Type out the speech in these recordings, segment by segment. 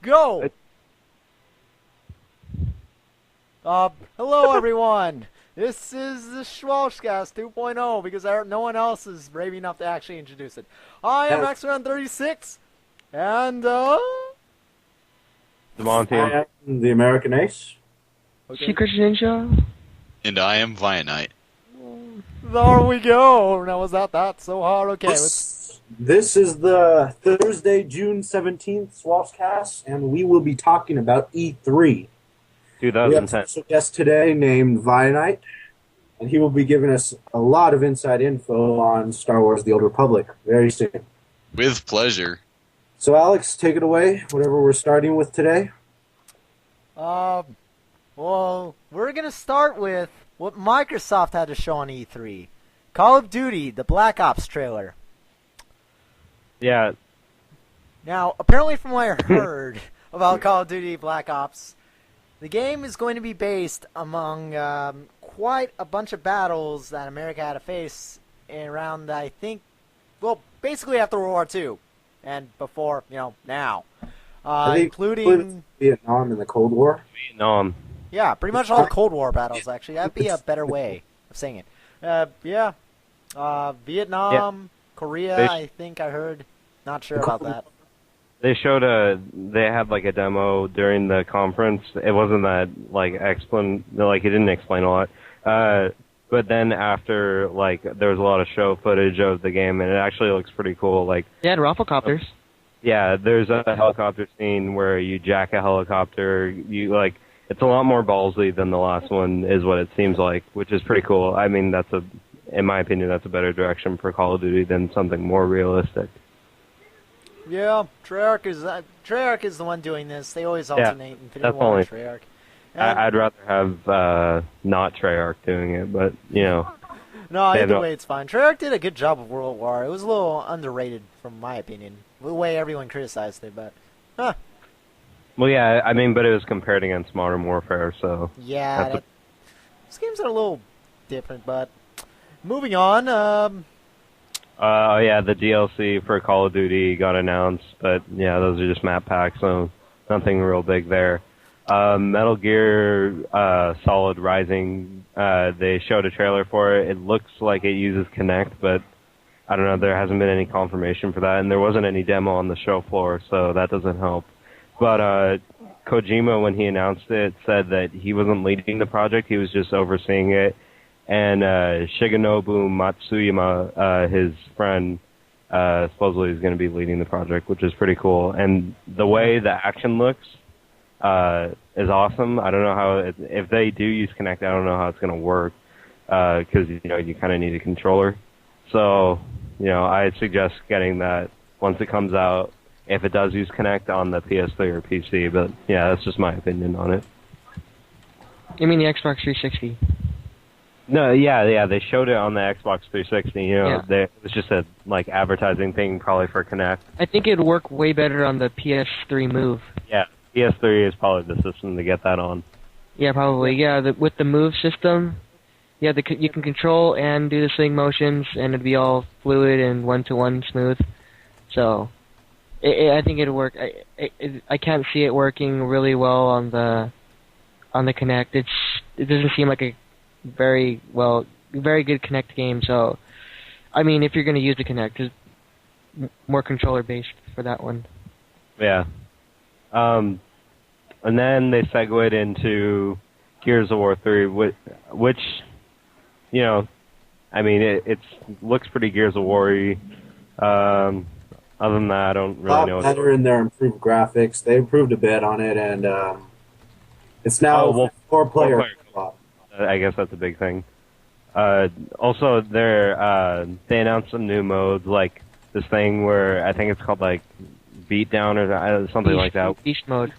Go! Hello everyone! This is the Shwalshcast 2.0 because no one else is brave enough to actually introduce it. I am X-Man36, and The Monty. I am the American Ace. Okay. Secret Ninja. And I am Vianite. There we go! Now was that so hard? Okay, This is the Thursday, June 17th Shwalshcast, and we will be talking about E3. We have a 2010. special guest today named Vianite, and he will be giving us a lot of inside info on Star Wars The Old Republic very soon. With pleasure. So Alex, take it away, whatever we're starting with today. Well, we're gonna start with what Microsoft had to show on E3. Call of Duty, the Black Ops trailer. Yeah, Now, apparently from what I heard about Call of Duty Black Ops, the game is going to be based among quite a bunch of battles that America had to face around, I think, well, basically after World War II and before, now. Including Vietnam and the Cold War. Vietnam. Yeah, pretty much all the Cold War battles, actually. That'd be a better way of saying it. Vietnam, Korea, I think I heard. Not sure about that. They showed they had like a demo during the conference. It wasn't that like it didn't explain a lot. But then after, like, there was a lot of show footage of the game, and it actually looks pretty cool. Like, They had rafflecopters. yeah, there's a helicopter scene where you jack a helicopter. It's a lot more ballsy than the last one, is what it seems like, which is pretty cool. I mean, in my opinion, that's a better direction for Call of Duty than something more realistic. Yeah, Treyarch is the one doing this. They always alternate Infinity War and Treyarch. I'd rather have not Treyarch doing it, but, No, either way, it's fine. Treyarch did a good job of World War. It was a little underrated, from my opinion, the way everyone criticized it, but... Well, yeah, I mean, but it was compared against Modern Warfare, so... Yeah, these games are a little different, but... Moving on, yeah, the DLC for Call of Duty got announced, but, yeah, those are just map packs, so nothing real big there. Metal Gear Solid Rising, they showed a trailer for it. It looks like it uses Kinect, but I don't know, there hasn't been any confirmation for that, and there wasn't any demo on the show floor, so that doesn't help. But Kojima, when he announced it, said that he wasn't leading the project, he was just overseeing it, and Shigenobu Matsuyama, his friend, supposedly is going to be leading the project, which is pretty cool. And the way the action looks is awesome. I don't know how, if they do use Kinect, I don't know how it's going to work, because, you kind of need a controller. So, I'd suggest getting that once it comes out, if it does use Kinect on the PS3 or PC, but yeah, that's just my opinion on it. You mean the Xbox 360? No, yeah, they showed it on the Xbox 360, Yeah. It was just a, advertising thing probably for Kinect. I think it'd work way better on the PS3 Move. Yeah, PS3 is probably the system to get that on. Yeah, probably. Yeah, with the Move system, yeah, you can control and do the swing motions, and it'd be all fluid and one-to-one smooth. So... I think it'd work. I can't see it working really well on the Kinect. It doesn't seem like a very good Kinect game. So, I mean, if you're going to use the Kinect, just more controller based for that one. Yeah. And then they segued into Gears of War 3, which I mean, it looks pretty Gears of War-y. Other than that, I don't really know. Better in their improved graphics. They improved a bit on it, and it's now four-player co-op. I guess that's a big thing. Also, they announced some new modes, like this thing where I think it's called Beatdown or something like that. Beast mode.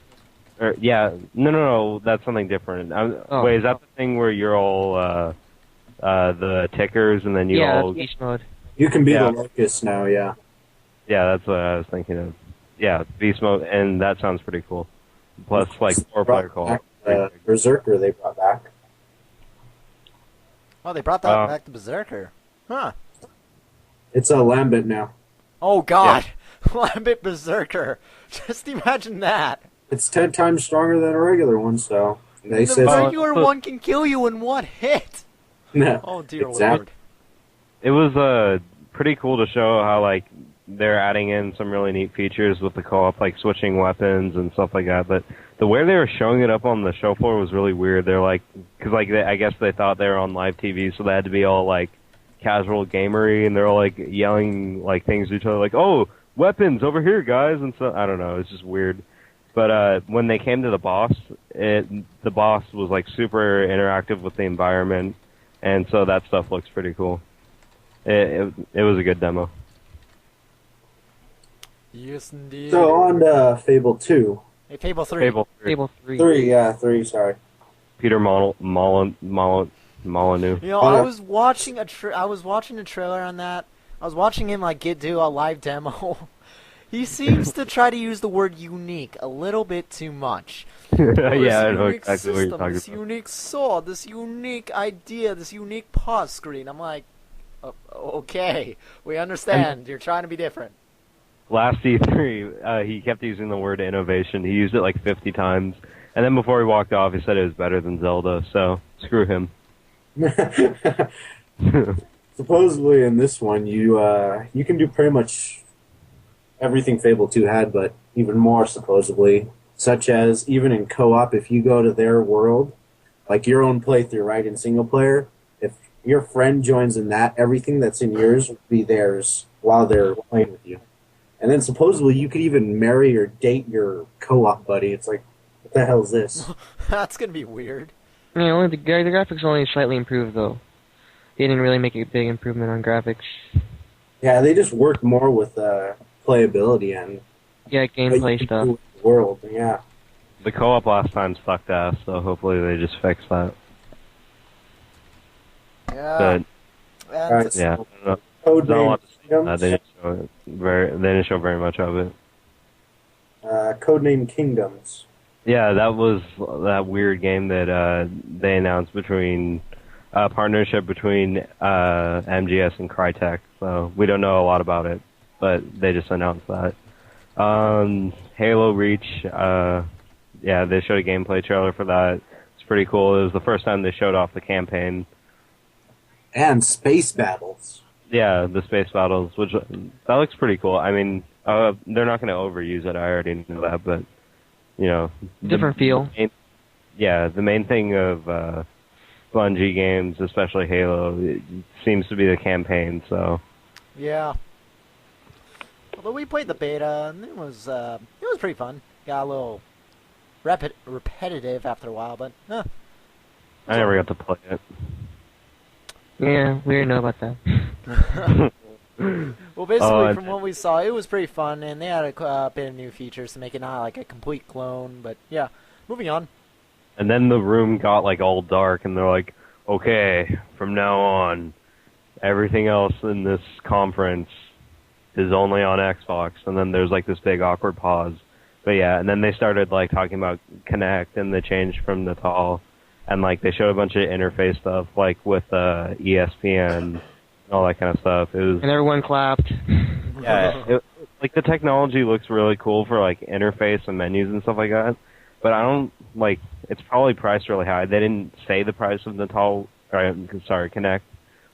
No, that's something different. Wait, is that the thing where you're all the tickers and then you all? Yeah, beast mode. You can be the Locust now, yeah. Yeah, that's what I was thinking of. Yeah, beast mode, and that sounds pretty cool. Plus, four-player co-op. Berserker they brought back. Oh, they brought that back to Berserker. Huh. It's a Lambit now. Oh, God. Yeah. Lambit Berserker. Just imagine that. It's 10 times stronger than a regular one, so they The say regular one can kill you in one hit. No, Oh dear exactly. lord. It was pretty cool to show how like they're adding in some really neat features with the co-op, like switching weapons and stuff like that. But the way they were showing it up on the show floor was really weird. They're like, because like I guess they thought they were on live TV, so they had to be all like casual gamery, and they're all like yelling like things to each other, like, "Oh, weapons over here, guys!" And so I don't know, it's just weird. But when they came to the boss, the boss was like super interactive with the environment, and so that stuff looks pretty cool. It was a good demo. Yes, indeed. So on to Fable 2. Hey, Fable 3. Fable 3. 3, sorry. Peter Molyneux. You know, I was watching a trailer on that. I was watching him like do a live demo. He seems to try to use the word unique a little bit too much. Yeah, I know unique exactly what you're system, talking this about. unique sword, this unique idea, this unique pause screen. I'm like, okay, we understand. You're trying to be different. Last E3, he kept using the word innovation. He used it like 50 times. And then before he walked off, he said it was better than Zelda, so screw him. Supposedly in this one, you can do pretty much everything Fable 2 had, but even more supposedly, such as even in co-op, if you go to their world, like your own playthrough, right, in single player, if your friend joins in that, everything that's in yours will be theirs while they're playing with you. And then supposedly you could even marry or date your co-op buddy. It's like, what the hell is this? That's gonna be weird. Yeah, only the graphics only slightly improved though. They didn't really make a big improvement on graphics. Yeah, they just worked more with playability and Yeah, gameplay stuff. the world. Yeah. The co-op last time sucked ass, so hopefully they just fix that. Yeah. But And Alright, yeah, so I don't know. Code Not a name lot to say. Kingdoms. They didn't show very much of it. Codename Kingdoms. Yeah, that was that weird game that they announced between partnership between MGS and Crytek. So we don't know a lot about it, but they just announced that. Halo Reach, yeah, they showed a gameplay trailer for that. It's pretty cool. It was the first time they showed off the campaign. And Space Battles. Yeah, the space battles, which that looks pretty cool. I mean, they're not going to overuse it. I already know that, but you know, Different feel. The main thing of Bungie games, especially Halo, it seems to be the campaign. So yeah. Although we played the beta, and it was pretty fun. Got a little repetitive after a while, but I never got to play it. Yeah, we didn't know about that. Well, basically, from what we saw, it was pretty fun, and they had a bit of new features to make it not like a complete clone. But yeah, moving on. And then the room got like all dark, and they're like, "Okay, from now on, everything else in this conference is only on Xbox." And then there's like this big awkward pause. But yeah, and then they started like talking about Kinect and the change from Natal, and like they showed a bunch of interface stuff, like with ESPN and all that kind of stuff. It was And everyone clapped. yeah, like the technology looks really cool for like interface and menus and stuff like that. But I don't like. It's probably priced really high. They didn't say the price of Natal. Kinect,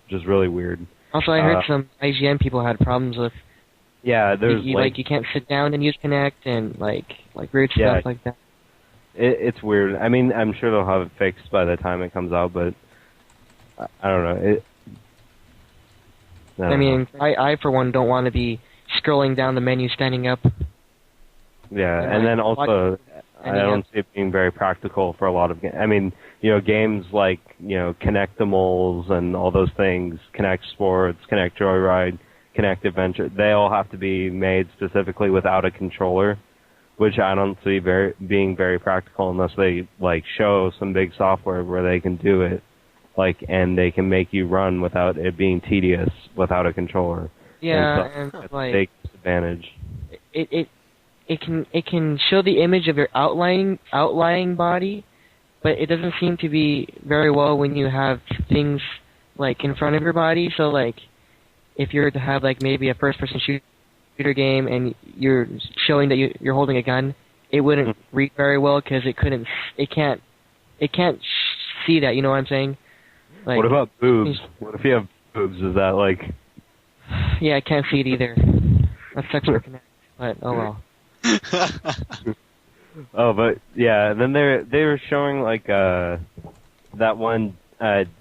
which is really weird. Also, I heard some IGN people had problems with. Yeah, there's you can't sit down and use Kinect and like weird stuff like that. It's weird. I mean, I'm sure they'll have it fixed by the time it comes out, but I don't know. I mean, I for one don't want to be scrolling down the menu standing up. Yeah, and then also I don't see it being very practical for a lot of games. I mean, you know, games like, you know, Kinectimals and all those things, Kinect Sports, Kinect Joyride, Kinect Adventure, they all have to be made specifically without a controller, which I don't see being very practical unless they like show some big software where they can do it, like, and they can make you run without it being tedious without a controller. Yeah, and and that's like a big disadvantage. It can show the image of your outlying body, but it doesn't seem to be very well when you have things like in front of your body. So like, if you're to have like maybe a first-person shooter game and you're showing that you're holding a gun, it wouldn't read very well because it can't see that. You know what I'm saying? Like, what about boobs? What if you have boobs? Is that like? Yeah, I can't see it either. That's sexual connect, but oh well. Oh, but yeah, and then they were showing like that one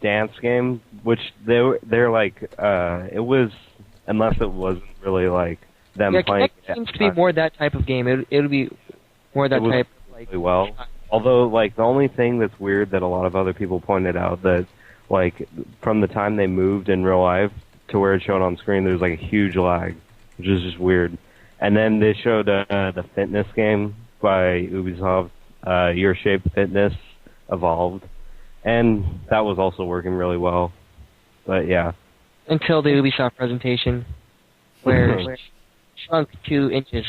dance game, which they're like it was, unless it wasn't really like them playing. Kinect seems to be more that type of game. It'll be more that type of like. Really well. Although, like, the only thing that's weird that a lot of other people pointed out that, like, from the time they moved in real life to where it's shown on screen, there's like a huge lag, which is just weird. And then they showed the fitness game by Ubisoft, Your Shape Fitness Evolved, and that was also working really well. But yeah. Until the Ubisoft presentation, where it shrunk 2 inches.